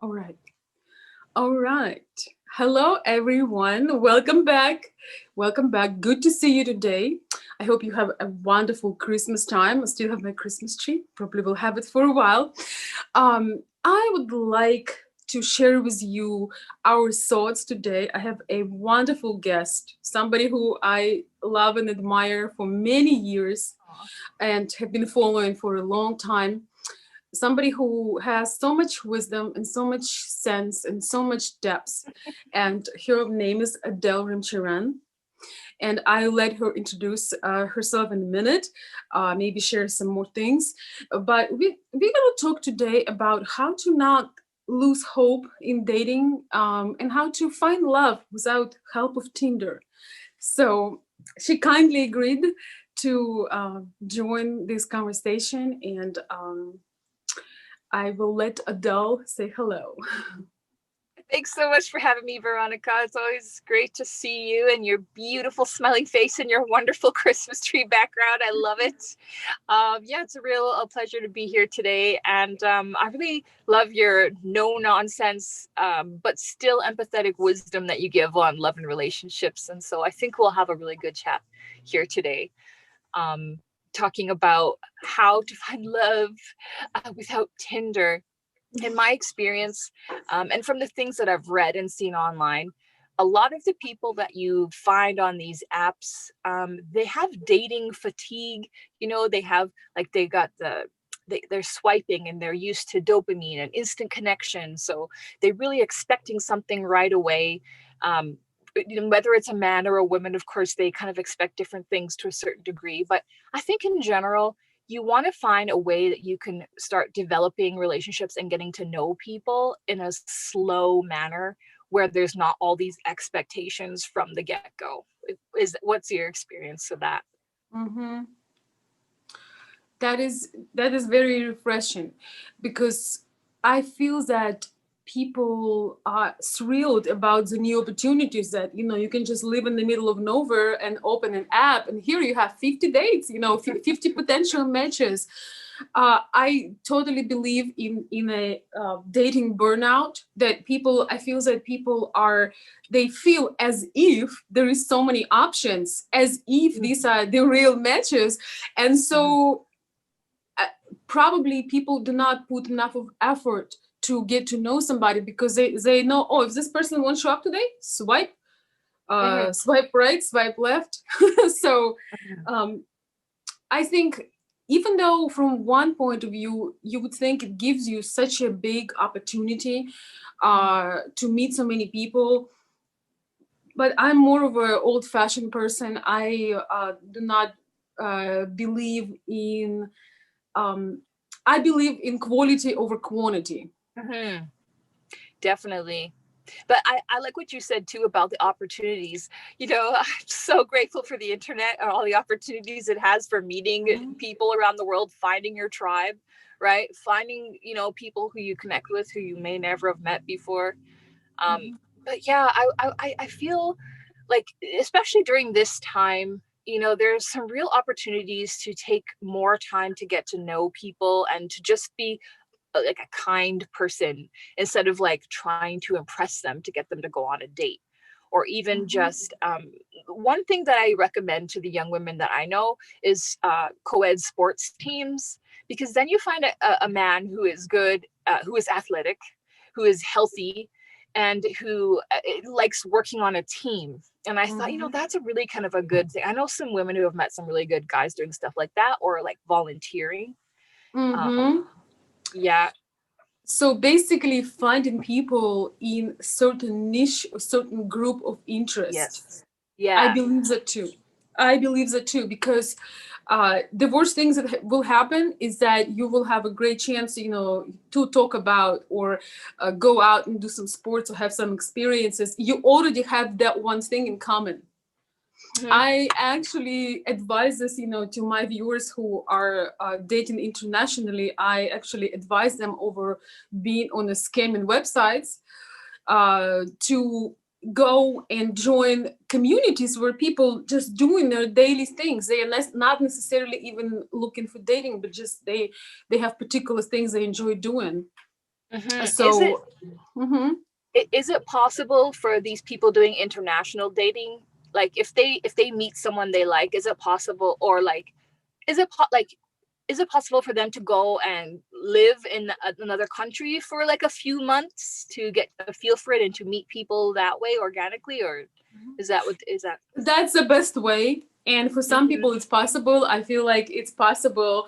All right. All right. Hello, everyone. Welcome back. Welcome back. Good to see you today. I hope you have a wonderful Christmas time. I still have my Christmas tree. Probably will have it for a while. I would like to share with you our thoughts today. I have a wonderful guest, somebody who I love and admire for many years and have been following for a long time, somebody who has so much wisdom and so much sense and so much depth. And her name is Adelle Ramcharan. And I'll let her introduce herself in a minute, maybe share some more things. But we're going to talk today about how to not lose hope in dating, and how to find love without help of Tinder. So she kindly agreed to join this conversation, and I will let Adele say hello. Thanks so much for having me, Veronika. It's always great to see you and your beautiful smiling face and your wonderful Christmas tree background. I love it. Yeah, it's a real pleasure to be here today. And I really love your no nonsense, but still empathetic wisdom that you give on love and relationships. And so I think we'll have a really good chat here today. Talking about how to find love without Tinder. In my experience, and from the things that I've read and seen online, a lot of the people that you find on these apps, they have dating fatigue. They have they got they're swiping and they're used to dopamine and instant connection. So they're really expecting something right away. Whether it's a man or a woman, of course, they kind of expect different things to a certain degree. But I think in general, you want to find a way that you can start developing relationships and getting to know people in a slow manner where there's not all these expectations from the get-go. What's your experience of that? Mm-hmm. That is very refreshing, because I feel that people are thrilled about the new opportunities that you can just live in the middle of nowhere and open an app, and here you have 50 dates, 50 potential matches. I totally believe in a dating burnout, that I feel that people they feel as if there is so many options, as if these are the real matches. And so probably people do not put enough of effort to get to know somebody, because they know, oh, if this person won't show up today, swipe right, swipe left. So I think, even though from one point of view you would think it gives you such a big opportunity to meet so many people, but I'm more of an old-fashioned person. I do not believe in I believe in quality over quantity. Mm-hmm. Definitely. But I like what you said too about the opportunities. I'm so grateful for the internet and all the opportunities it has for meeting people around the world, finding your tribe, right? Finding, people who you connect with who you may never have met before. But yeah, I feel like, especially during this time, there's some real opportunities to take more time to get to know people and to just be like a kind person, instead of like trying to impress them to get them to go on a date. Or even just one thing that I recommend to the young women that I know is co-ed sports teams, because then you find a man who is good, who is athletic, who is healthy, and who likes working on a team. And I thought, that's a really kind of a good thing. I know some women who have met some really good guys doing stuff like that, or like volunteering. Yeah. So basically, finding people in certain niche or certain group of interest. Yes. I Yeah. believe that too. Because the worst things that will happen is that you will have a great chance, to talk about, or go out and do some sports or have some experiences. You already have that one thing in common. I actually advise this, to my viewers who are dating internationally. I actually advise them over being on a scamming websites, to go and join communities where people just doing their daily things. They are not necessarily even looking for dating, but just they have particular things they enjoy doing. Is it So, mhm. is it possible for these people doing international dating, like if they meet someone they like, is it possible, or like like is it possible for them to go and live in another country for like a few months to get a feel for it and to meet people that way organically, or is that? That's the best way. And for some Mm-hmm. people, it's possible. I feel like it's possible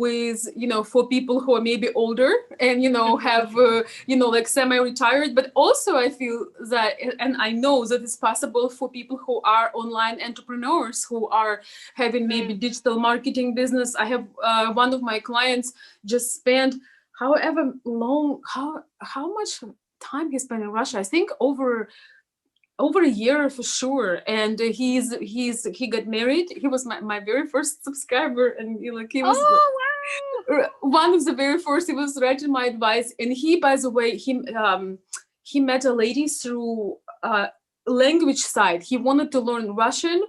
with, for people who are maybe older and, Mm-hmm. have, like semi-retired. But also I feel that, and I know that it's possible for people who are online entrepreneurs, who are having maybe digital marketing business. I have one of my clients just spent however long, how much time he spent in Russia. I think over a year for sure. And he got married. He was my very first subscriber, and like he was Oh one of the very first. He was writing my advice. And he, by the way, he met a lady through language side. He wanted to learn Russian, wow.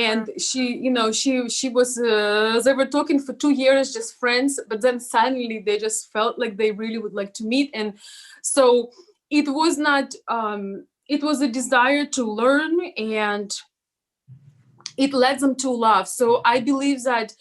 and she was they were talking for 2 years, just friends, but then suddenly they just felt like they really would like to meet. And so it was not it was a desire to learn, and it led them to love. So I believe that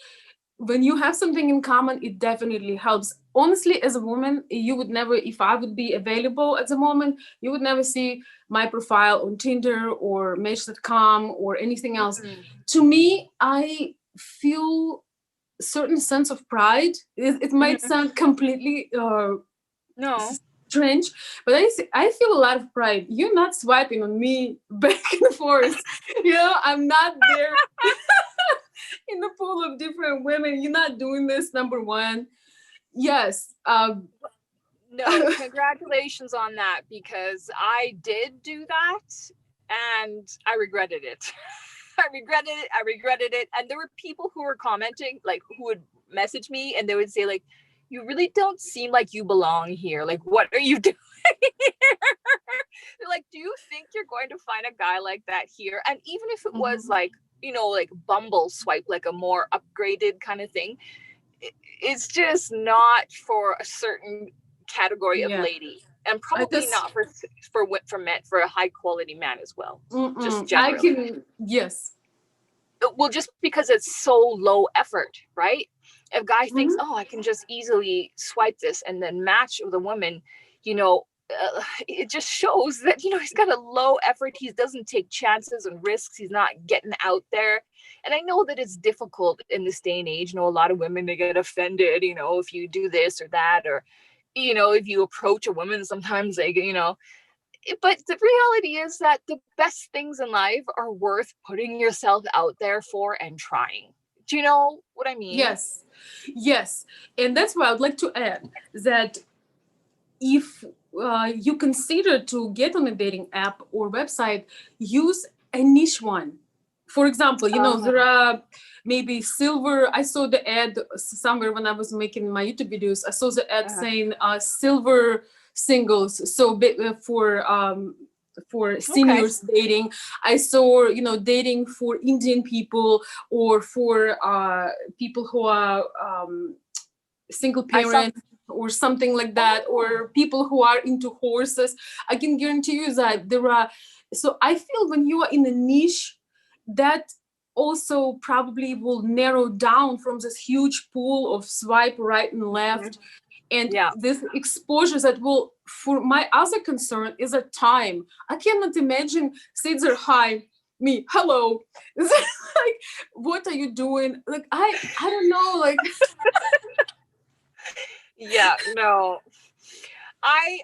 when you have something in common, it definitely helps. Honestly, as a woman, you would never, if I would be available at the moment, you would never see my profile on Tinder or Match.com or anything else. Mm-hmm. To me, I feel a certain sense of pride. It might Mm-hmm. sound completely No. strange, but I feel a lot of pride. You're not swiping on me back and forth. I'm not there in the pool of different women. You're not doing this, number one. Yes. No, congratulations on that, because I did do that and I regretted it. I regretted it. I regretted it. And there were people who were commenting, like who would message me and they would say, like, you really don't seem like you belong here. Like, what are you doing here? They're like, do you think you're going to find a guy like that here? And even if it was Mhm. like, like Bumble swipe, like a more upgraded kind of thing, it's just not for a certain category of Yeah. lady, and I probably just, not for men, for a high quality man as well, just I generally. can, yes. Well, just because it's so low effort, right? If guy thinks, Mhm. oh, I can just easily swipe this and then match with a woman, you know it just shows that he's got a low effort. He doesn't take chances and risks. He's not getting out there. And I know that it's difficult in this day and age. A lot of women, they get offended, if you do this or that, or if you approach a woman, sometimes they but the reality is that the best things in life are worth putting yourself out there for and trying. Do you know what I mean? Yes. Yes. And that's why I would like to add that if you consider to get on a dating app or website, use a niche one. For example, there are maybe silver. I saw the ad somewhere when I was making my YouTube videos. I saw the ad uh, saying silver singles. So for okay. seniors dating, I saw dating for Indian people, or for people who are single I saw. parent or something like that, Oh. or people who are into horses. I can guarantee you that there are. So I feel when you are in a niche, that also probably will narrow down from this huge pool of swipe right and Mhm. left. And Yeah. this exposure that will, for my other concern is a time. I cannot imagine sit there, hi, me, hello. It's like, what are you doing? Like, I don't know, like. Yeah. No. I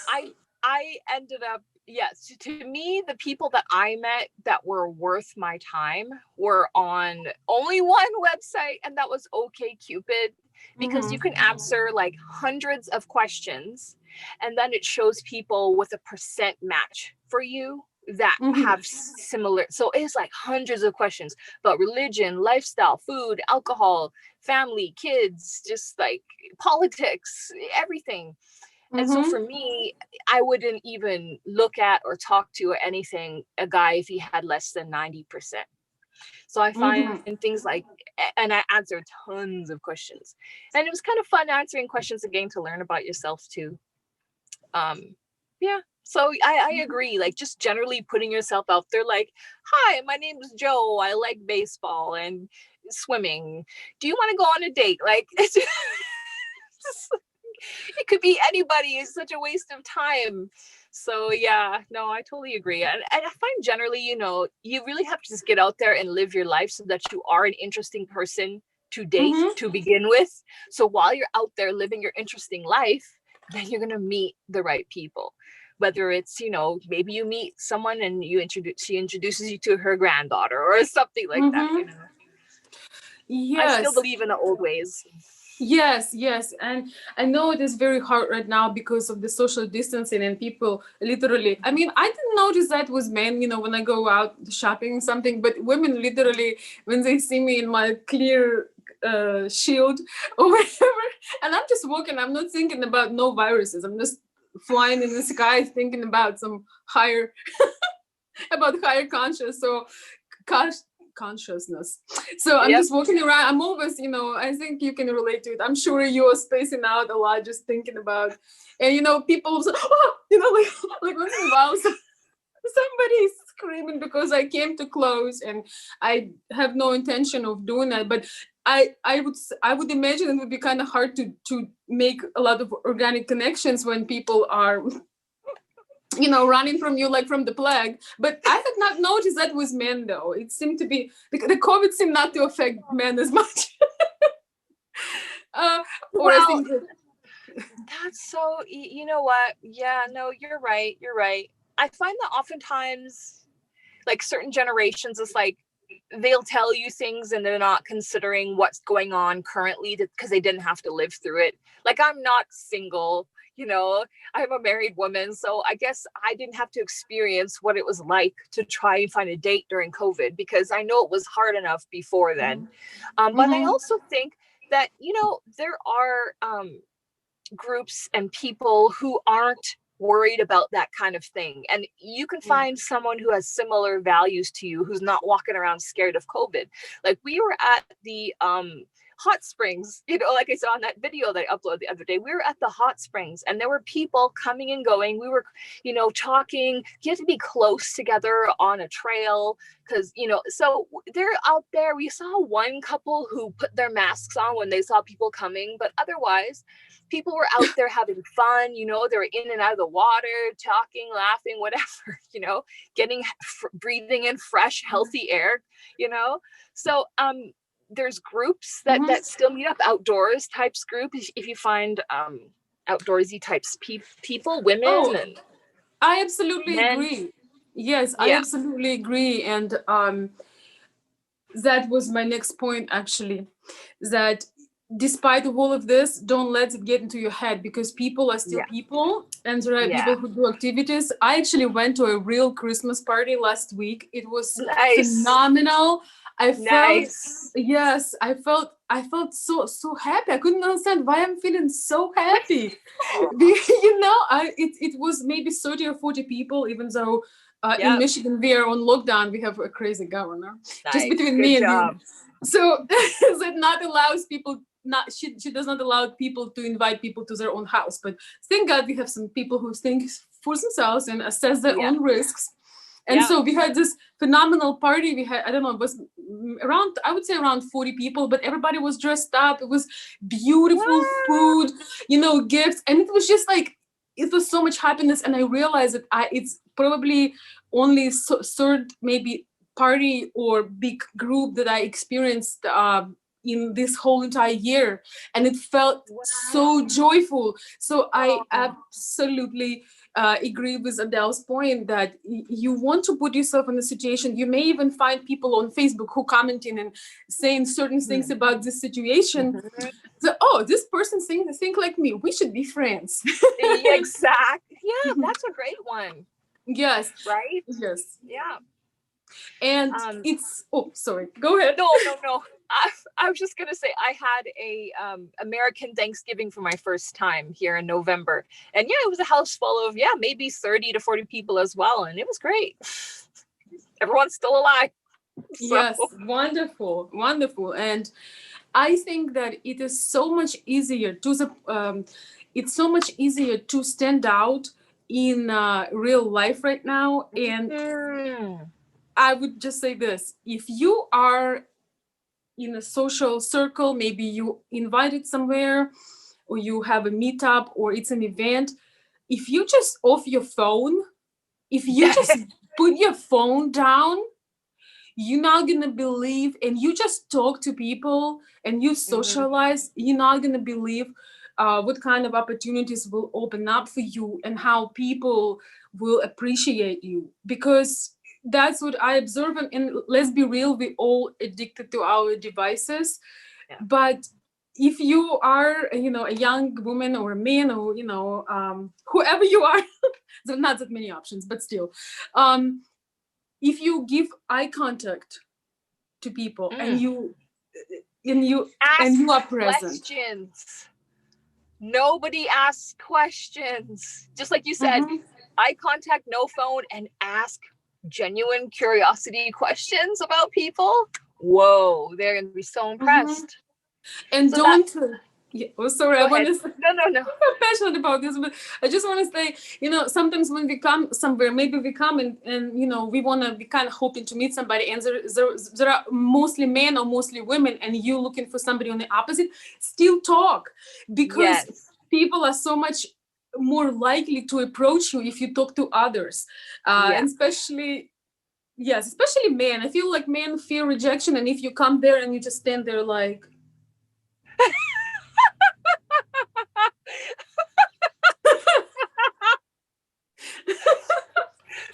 I I ended up, yes, to me the people that I met that were worth my time were on only one website, and that was OkCupid, because you Mhm. can answer like hundreds of questions, and then it shows people with a percent match for you that Mhm. have similar. So it's like hundreds of questions about religion, lifestyle, food, alcohol, family, kids, just like politics, everything. And so Mhm. for me, I wouldn't even look at or talk to or anything a guy if he had less than 90%. So I find Mm-hmm. things like, and I answer tons of questions. And it was kind of fun answering questions again to learn about yourself too. Yeah. So I agree, like just generally putting yourself out there, like, hi, my name is Joe. I like baseball and swimming. Do you want to go on a date? Like, it's just, it could be anybody. It's such a waste of time. So yeah, no, I totally agree. And I find generally, you really have to just get out there and live your life so that you are an interesting person to date Mm-hmm. to begin with. So while you're out there living your interesting life, then you're going to meet the right people. Whether it's, maybe you meet someone and she introduces you to her granddaughter or something like that. Mm-hmm. I still Yes. believe in the old ways. Yes, yes. And I know it is very hard right now because of the social distancing and people literally, I mean, I didn't notice that with men, when I go out shopping or something, but women literally, when they see me in my clear shield or whatever, and I'm just walking, I'm not thinking about no viruses. I'm just flying in the sky thinking about some higher, about higher conscious. So, consciousness. So I'm Yep. just walking around. I'm always, I think you can relate to it. I'm sure you're spacing out a lot just thinking about, and people, like once in a while, somebody's screaming because I came too close, and I have no intention of doing that. But I would imagine it would be kind of hard to make a lot of organic connections when people are running from you like from the plague. But I had not noticed that with men, though. It seemed to be the COVID seemed not to affect men as much. uh, or I Well, think that, that's so, you know what? Yeah, no, you're right. You're right. I find that oftentimes, like certain generations, it's like they'll tell you things and they're not considering what's going on currently because they didn't have to live through it. Like, I'm not single, I'm a married woman. So I guess I didn't have to experience what it was like to try and find a date during COVID because I know it was hard enough before then. But I mm-hmm, also think that, there are groups and people who aren't worried about that kind of thing. And you can find someone who has similar values to you who's not walking around scared of COVID. Like, we were at the hot springs, like I saw in that video that I uploaded the other day. We were at the hot springs and there were people coming and going. We were, talking. You have to be close together on a trail because, so they're out there. We saw one couple who put their masks on when they saw people coming, but otherwise, people were out there having fun, they were in and out of the water, talking, laughing, whatever, getting, breathing in fresh, healthy air, So there's groups that mm-hmm. still meet up, outdoors types group. If you find outdoorsy types people, women Oh, and I absolutely men. agree. Yes, I Yeah. absolutely agree. And that was my next point, actually, that despite of all of this, don't let it get into your head because people are still Yeah. people and there are Yeah. people who do activities. I actually went to a real Christmas party last week. It was Nice. phenomenal. I felt, Nice. yes, I felt so happy. I couldn't understand why I'm feeling so happy. It was maybe 30 or 40 people, even though in Yep. Michigan we are on lockdown. We have a crazy governor. Just Nice. between Good me and you. job. So that not allows people, not she does not allow people to invite people to their own house. But thank God we have some people who think for themselves and assess their Yeah. own risks. And Yeah. so we had this phenomenal party. We had, I don't know, it was around, I would say around 40 people, but everybody was dressed up. It was beautiful Wow. food, gifts. And it was just like, it was so much happiness. And I realized that it's probably only third, maybe party or big group that I experienced in this whole entire year. And it felt so Wow. joyful. So I Oh, absolutely agree with Adelle's point that you want to put yourself in a situation. You may even find people on Facebook who commenting and saying certain things about this situation. mhm. So, oh, this person think like me. We should be friends. Yeah, exactly. Yeah, that's a great one, Yes, right? yes. Yeah. And Um, it's, oh, sorry. Go ahead. no, no, no. I was just gonna say I had a American Thanksgiving for my first time here in November, and yeah, it was a house full of maybe 30 to 40 people as well, and it was great. Everyone's still alive. So Yes, wonderful, wonderful. And I think that it is so much easier it's so much easier to stand out in real life right now. And mm, I would just say this: if you are in a social circle, maybe you invited somewhere, or you have a meetup, or it's an event, if you just off your phone, if you just put your phone down, you're not gonna believe, and you just talk to people and you mm, socialize, you're not gonna believe what kind of opportunities will open up for you and how people will appreciate you. Because that's what I observe. And let's be real, we all addicted to our devices. yeah. But if you are, a young woman or a man, or whoever you are, there are not that many options, but still, um, if you give eye contact to people, and Mm. you Ask are present. questions. Nobody asks questions. Just like you said, Mhm. eye contact, no phone, and ask genuine curiosity questions about people. Whoa, they're gonna be so Mhm. impressed. And So that don't yeah, oh, sorry, I go want ahead. to say, No, no, no. I'm passionate about this, but I just want to say, sometimes when we come somewhere, maybe we come and we want to be kind of hoping to meet somebody, and there are mostly men or mostly women, and you looking for somebody on the opposite, still talk, because Yes. people are so much more likely to approach you if you talk to others, Yeah. and especially, yes, especially men. I feel like men fear rejection, and if you come there and you just stand there like,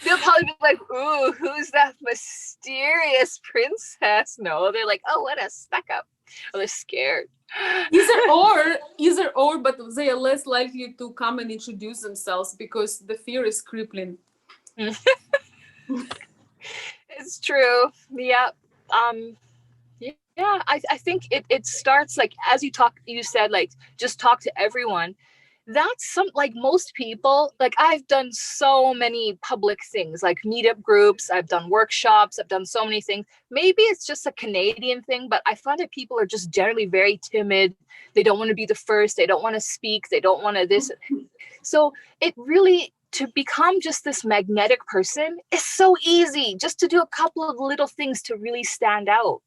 They'll probably be like, ooh, who's that mysterious princess? No, they're like, oh, what a stuck up. Oh, they're scared. either or, but they are less likely to come and introduce themselves because the fear is crippling. It's true. Yeah. Um, yeah, I think it starts like as you said, like just talk to everyone. That's some like most people, like I've done so many public things like meetup groups, I've done workshops, I've done so many things. Maybe it's just a Canadian thing, but I find that people are just generally very timid. They don't want to be the first, they don't want to speak, they don't want to this. So it really, to become just this magnetic person is so easy, just to do a couple of little things to really stand out.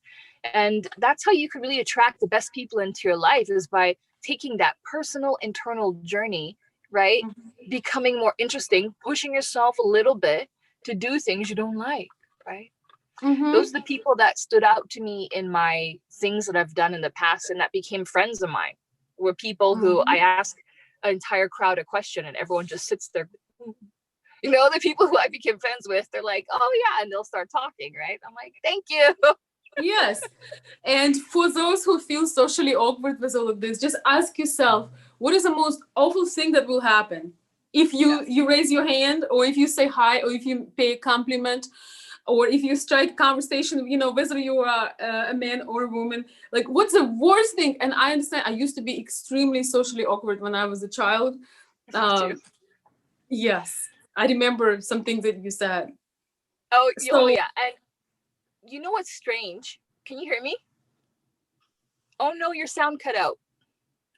And that's how you can really attract the best people into your life, is by taking that personal internal journey, right? Becoming more interesting, pushing yourself a little bit to do things you don't like, right? Mm-hmm. Those are the people that stood out to me in my things that I've done in the past and that became friends of mine, were people who I Mm-hmm. ask an entire crowd a question and everyone just sits there. The people who I became friends with, they're like, oh yeah, and they'll start talking, right? I'm like, thank you. Yes. And for those who feel socially awkward with all of this, just ask yourself, what is the most awful thing that will happen if you Yes. you raise your hand, or if you say hi, or if you pay a compliment, or if you strike conversation, whether you are a man or a woman. Like, what's the worst thing? And I understand, I used to be extremely socially awkward when I was a child. Me too. um, yes, I remember some things that you said. Oh So yeah. And you know what's strange? Can you hear me? Oh no, your sound cut out.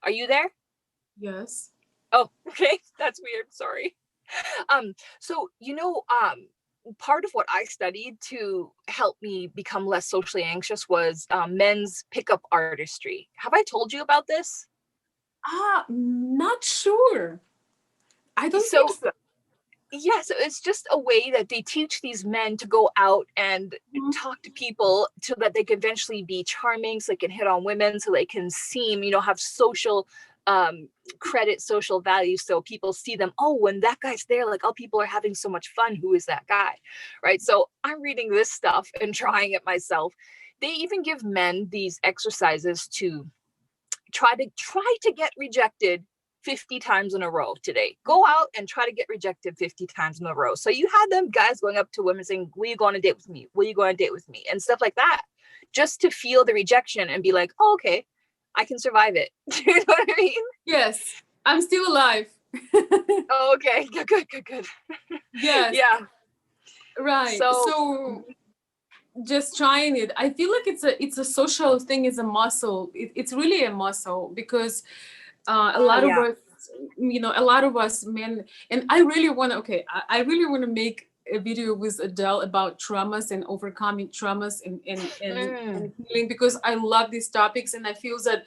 Are you there? yes. Oh, okay. That's weird. Sorry. So part of what I studied to help me become less socially anxious was men's pickup artistry. Have I told you about this? Not sure. I don't think So so. yeah, so it's just a way that they teach these men to go out and Mhm. talk to people so that they can eventually be charming, so they can hit on women, so they can seem, have social credit, social value. So people see them, oh, when that guy's there, like, oh, people are having so much fun. Who is that guy? Right. So I'm reading this stuff and trying it myself. They even give men these exercises to try to get rejected 50 times in a row today. Go out and try to get rejected 50 times in a row. So you had them guys going up to women saying, will you go on a date with me? Will you go on a date with me? And stuff like that, just to feel the rejection and be like, oh, okay, I can survive it. You know what I mean? Yes, I'm still alive. Oh, okay, good. Yes, Yeah. right. So So just trying it. I feel like it's a social thing, it's a muscle. It's really a muscle because a lot of Yeah. us, a lot of us men, and I really want to, okay, I really want to make a video with Adele about traumas and overcoming traumas Mm. and healing, because I love these topics, and I feel that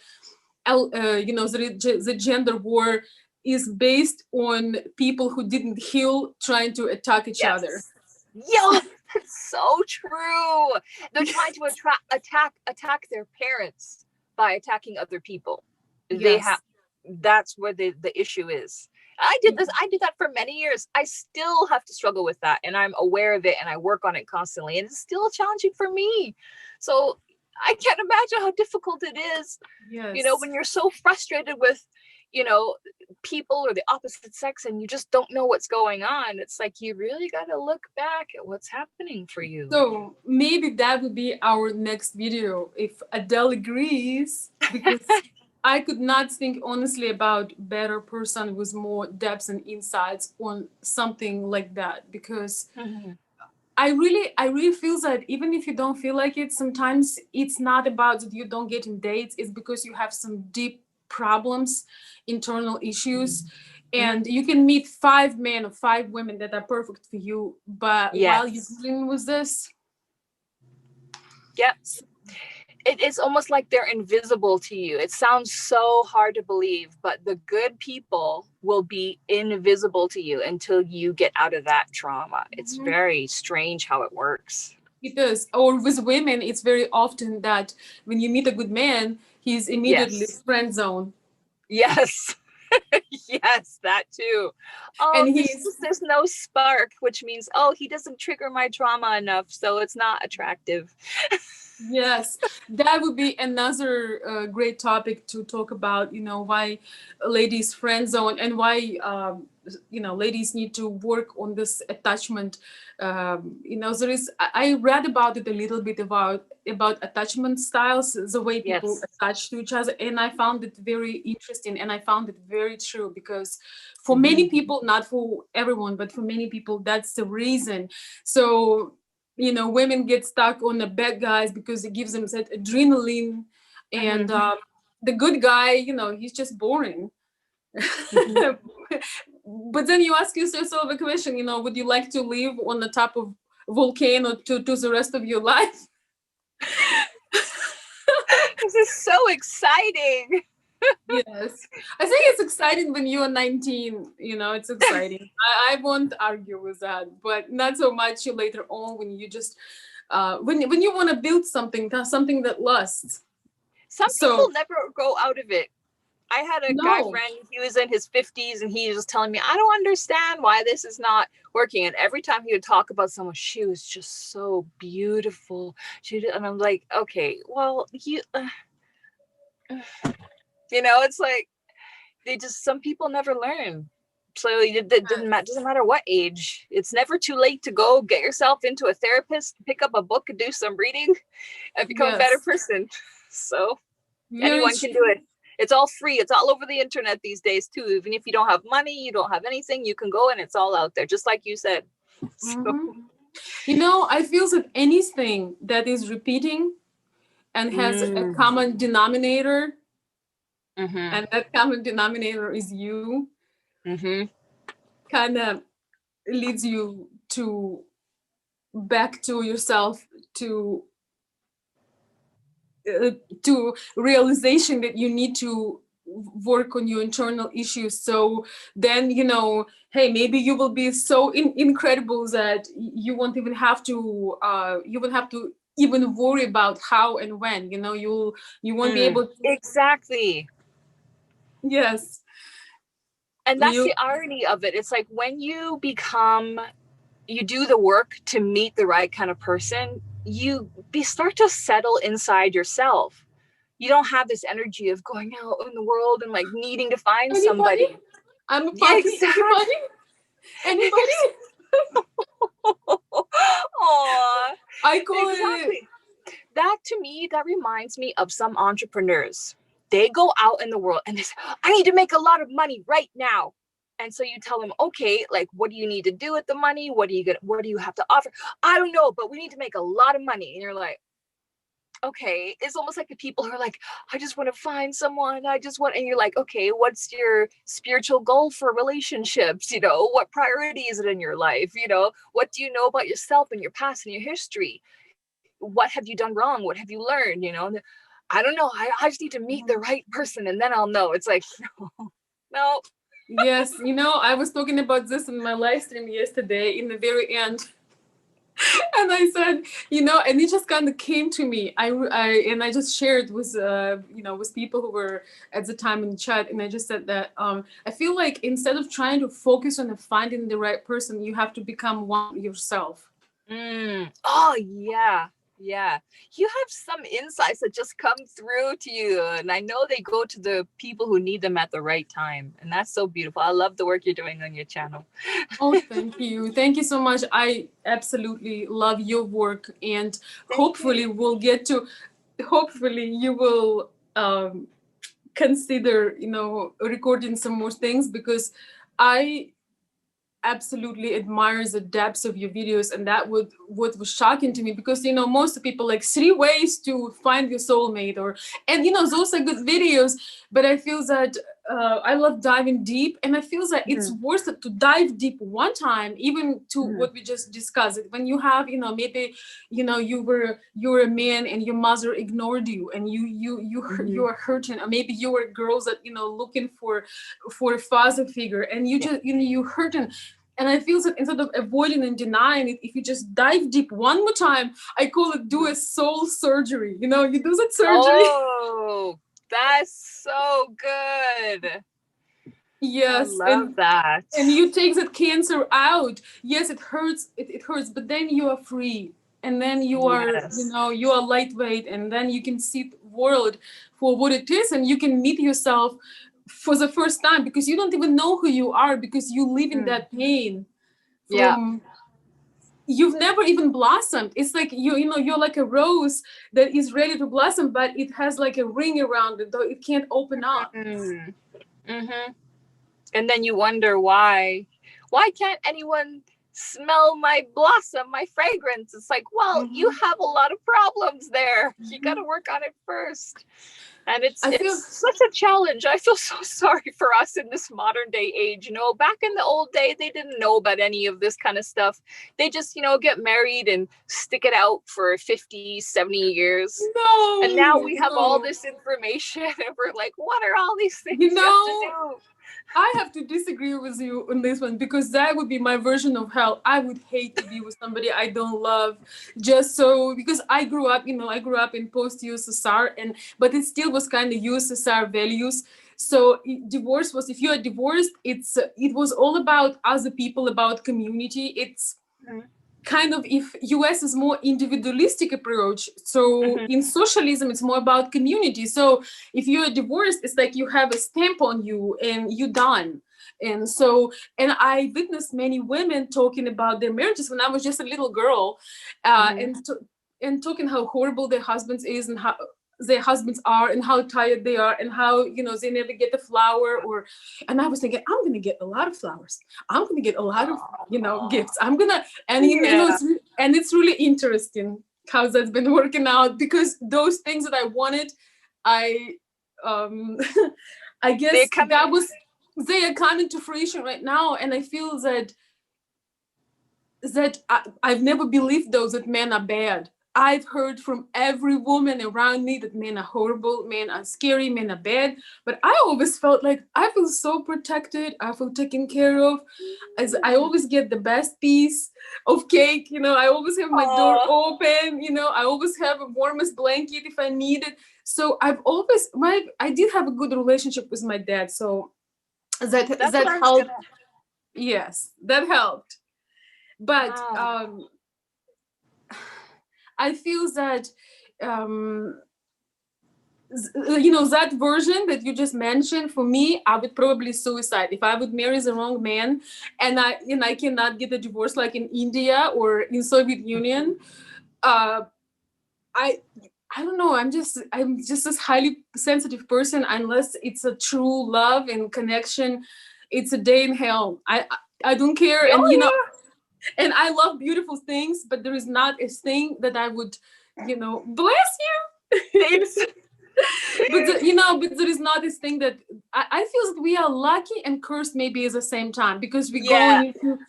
the gender war is based on people who didn't heal trying to attack each other. Yes. Yo, that's so true. They're trying to attack their parents by attacking other people. They have Yes. That's where the issue is. I did that for many years. I still have to struggle with that, and I'm aware of it, and I work on it constantly, and it's still challenging for me. So I can't imagine how difficult it is, Yes. when you're so frustrated with, you know, people or the opposite sex, and you just don't know what's going on. It's like you really got to look back at what's happening for you. So maybe that would be our next video if Adele agrees, because I could not think honestly about better person with more depths and insights on something like that. Because Mhm. I really feel that even if you don't feel like it, sometimes it's not about that you don't get in dates, it's because you have some deep problems, internal issues. Mhm. And you can meet 5 men or 5 women that are perfect for you, but while you're Yes. dealing with this, Yep. It's almost like they're invisible to you. It sounds so hard to believe, but the good people will be invisible to you until you get out of that trauma. It's mhm, very strange how it works. it does. Or with women, it's very often that when you meet a good man, he's immediately Yes. friend zone. Yes. Yes, that too. And Oh, he's there's no spark, which means, oh, he doesn't trigger my trauma enough, so it's not attractive. Yes, that would be another great topic to talk about. Why ladies friend zone, and why ladies need to work on this attachment. There is. I read about it a little bit about attachment styles, the way people Yes. attach to each other, and I found it very interesting, and I found it very true, because for Hmm. many people, not for everyone, but for many people, that's the reason. So women get stuck on the bad guys because it gives them that adrenaline, Hmm. and the good guy, he's just boring. Hmm. But then you ask yourself a question, would you like to live on the top of volcano to the rest of your life? This is so exciting. Yes, I think it's exciting when you're 19. It's exciting. I won't argue with that, but not so much later on, when you just when you want to build something that lasts. Some So people never go out of it. I had a guy no. friend, he was in his 50s, and he was telling me, I don't understand why this is not working. And every time he would talk about someone, she was just so beautiful. And I'm like, okay, well, it's like some people never learn. So it doesn't matter what age. It's never too late to go get yourself into a therapist, pick up a book and do some reading and become a better Yes, person. So very anyone can do true. it. It's all free. It's all over the internet these days too. Even if you don't have money, you don't have anything, you can go and it's all out there, just like you said. So, Hmm. I feel that anything that is repeating and has a mm, common denominator, mm-hmm, and that common denominator is you, mm-hmm. kind of leads you to back to yourself, to uh, to realization that you need to work on your internal issues. So then, hey, maybe you will be so incredible that you won't have to even worry about how and when, you won't be able to. Exactly. Yes. And that's You the irony of it. It's like when you do the work to meet the right kind of person, start to settle inside yourself. You don't have this energy of going out in the world and like needing to find Anybody? somebody. I'm a Yeah, puppy. exactly. Anybody? Aw, I call it. exactly. That to me, that reminds me of some entrepreneurs. They go out in the world and they say, I need to make a lot of money right now. And so you tell them, okay, like, what do you need to do with the money? What do you have to offer? I don't know, but we need to make a lot of money. And you're like, okay. It's almost like the people who are like, I just want to find someone. And you're like, okay, what's your spiritual goal for relationships? What priority is it in your life? What do you know about yourself and your past and your history? What have you done wrong? What have you learned? I don't know. I just need to meet the right person and then I'll know. It's like, no. Yes, I was talking about this in my live stream yesterday in the very end. And I said, and it just kind of came to me. I just shared with with people who were at the time in the chat, and I just said that I feel like instead of trying to focus on finding the right person, you have to become one yourself. Oh yeah. Yeah. You have some insights that just come through to you. And I know they go to the people who need them at the right time. And that's so beautiful. I love the work you're doing on your channel. Oh, thank you. Thank you so much. I absolutely love your work. And hopefully you will consider, recording some more things, because I absolutely admires the depths of your videos, and that what was shocking to me, because most people like 3 ways to find your soulmate, and those are good videos, but I feel that I love diving deep, and I feel that it's worth it to dive deep one time, even to what we just discussed. When you have maybe you're a man and your mother ignored you, and you are hurting, or maybe you were girls that looking for a father figure, and you just you hurting. And I feel that instead of avoiding and denying it, if you just dive deep one more time, I call it do a soul surgery. You do that surgery. Oh, that's so good. Yes. I love that. And you take that cancer out. Yes, it hurts. It hurts, but then you are free. And then you are, you are lightweight, and then you can see the world for what it is, and you can meet yourself for the first time, because you don't even know who you are, because you live in that pain from you've never even blossomed. It's like you're like a rose that is ready to blossom, but it has like a ring around it, though it can't open up. And then you wonder why can't anyone smell my blossom, my fragrance? It's like, well, you have a lot of problems there. You got to work on it first. And it's such a challenge. I feel so sorry for us in this modern day age. Back in the old day, they didn't know about any of this kind of stuff. They just, get married and stick it out for 50, 70 years. No. And now we have all this information, and we're like, what are all these things you have to do? I have to disagree with you on this one, because that would be my version of hell. I would hate to be with somebody I don't love, just so, because I grew up in post-USSR, but it still was kind of USSR values. So divorce was, if you are divorced, it was all about other people, about community. It's kind of, if US is more individualistic approach, so in socialism it's more about community. So if you're divorced, it's like you have a stamp on you and you're done. And I witnessed many women talking about their marriages when I was just a little girl, and talking how horrible their husbands is, and how their husbands are, and how tired they are, and how they never get a flower. And I was thinking, I'm gonna get a lot of flowers, I'm gonna get a lot of gifts, I'm gonna, and it's really interesting how that's been working out, because those things that I wanted, I I guess they are coming to fruition right now. And I feel that I've never believed those, that men are bad. I've heard from every woman around me that men are horrible, men are scary, men are bad. But I always felt like I feel so protected, I feel taken care of. As I always get the best piece of cake, I always have my door open, I always have a warmest blanket if I need it. So I did have a good relationship with my dad. So that helped. Yes, that helped. But I feel that that version that you just mentioned, for me, I would probably suicide if I would marry the wrong man, and I cannot get a divorce like in India or in Soviet Union. I don't know. I'm just this highly sensitive person, unless it's a true love and connection. it's a day in hell. I don't care. And Oh yeah. and I love beautiful things, but there is not a thing that I would, bless you. Thanks. But there is not this thing that I feel that we are lucky and cursed maybe at the same time, because we're Yeah. going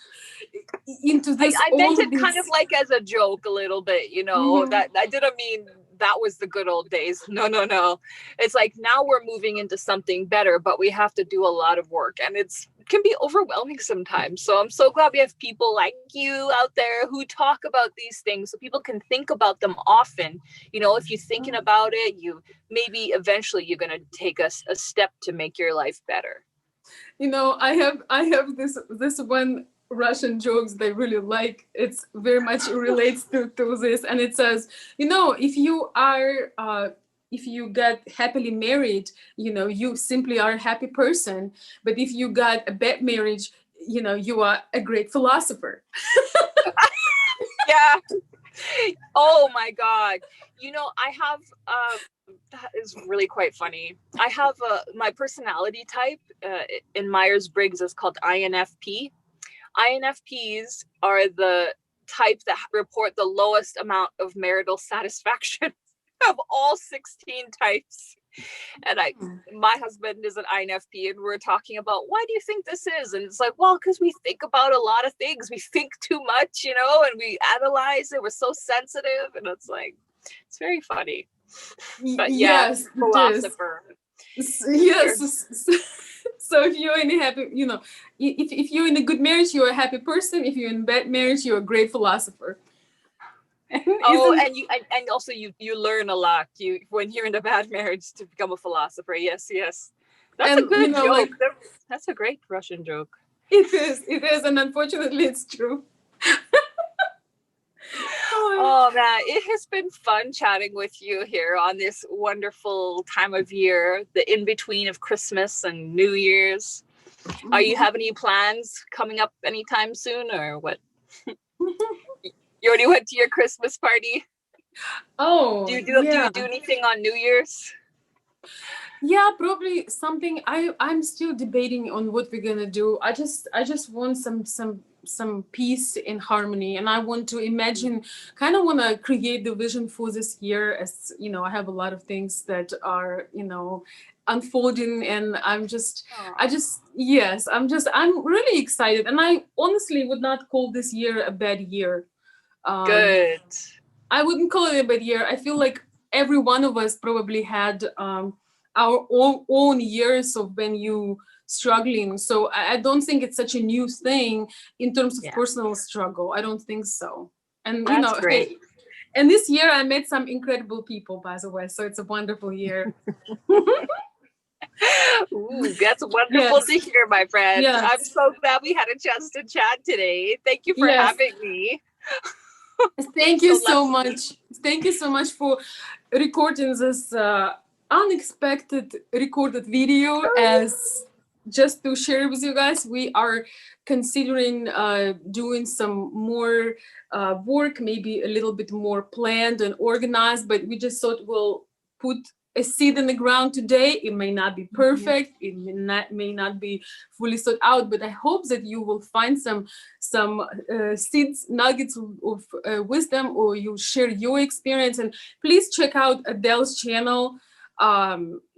into this I meant all it of kind of these. like as a joke a little bit, Mhm. that I didn't mean that was the good old days. No, no, no. It's like now we're moving into something better, but we have to do a lot of work, and it can be overwhelming sometimes. So I'm so glad we have people like you out there who talk about these things so people can think about them often. If you're thinking about it, you maybe eventually you're going to take a step to make your life better. I have this one Russian jokes that I really like. It's very much relates to this, and it says, if you get happily married, you simply are a happy person. But if you got a bad marriage, you are a great philosopher. Yeah. Oh my God. I have that is really quite funny. I have my personality type in Myers-Briggs is called INFP. INFPs are the type that report the lowest amount of marital satisfaction of all 16 types. And my husband is an INFP, and we're talking about, why do you think this is? And it's like, well, because we think about a lot of things. We think too much, and we analyze it. We're so sensitive. And it's like, it's very funny. But yeah, Yes, it is. philosopher. Yes. So if you're in a happy, if you're in a good marriage, you're a happy person. If you're in a bad marriage, you're a great philosopher. Oh, Isn't and also you learn a lot when you're in a bad marriage to become a philosopher. Yes, yes. That's a and good like joke. That's a great Russian joke. it is, and unfortunately, it's true. Oh, Oh man, it has been fun chatting with you here on this wonderful time of year, the in between of Christmas and New Year's. Are you mhm. have any plans coming up anytime soon, or what? You already went to your Christmas party. Do Oh, you do do yeah. you do anything on New Year's? Yeah, probably something. I'm still debating on what we're gonna do. I just want some peace and harmony, and I want to imagine, kind of want to create the vision for this year. As I have a lot of things that are unfolding, and I Aw, just yes, I'm really excited, and I honestly would not call this year a bad year. Um, good. I wouldn't call it a bad year. I feel like every one of us probably had our own years of when you struggling. So I don't think it's such a new thing in terms of Yeah, personal struggle. I don't think so. And that's great. hey, and this year I met some incredible people, by the way. So it's a wonderful year. Ooh, that's wonderful to Yes, hear, my friend. I'm yes, so glad we had a chance to chat today. Thank you for yes. having me. Thank you So so let's much. Thank you so much for recording this unexpected recorded video, as just to share with you guys. We are considering doing some more work, maybe a little bit more planned and organized, but we just thought we'll put a seed in the ground today. It may not be perfect, it may not be fully thought out, but I hope that you will find some seeds, nuggets of wisdom, or you share your experience. And please check out Adelle's channel.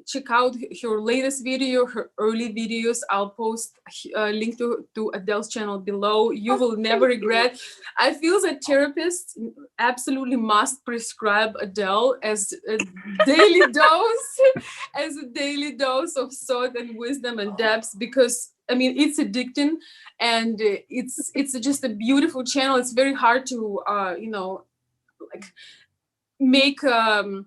Check out her latest video, her early videos. I'll post a link to Adelle's channel below. You Oh, will never thank you. regret. I feel that therapists absolutely must prescribe Adele as a daily dose, as a daily dose of thought and wisdom and depth, because I mean it's addicting, and it's just a beautiful channel. It's very hard to like make a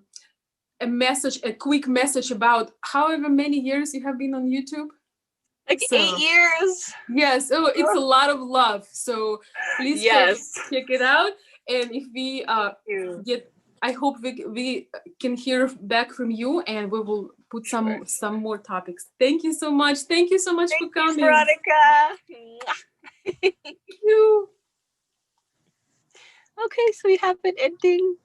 quick message about however many years you have been on YouTube. Like eight So years. yes, oh, it's a lot of love. So please Yes. check it out. And if we Thank you. get, I hope we can hear back from you, and we will put Sure. some more topics. Thank you so much. Thank you so much for Thank you, coming. Veronica. Thank you. Okay, so we have an ending.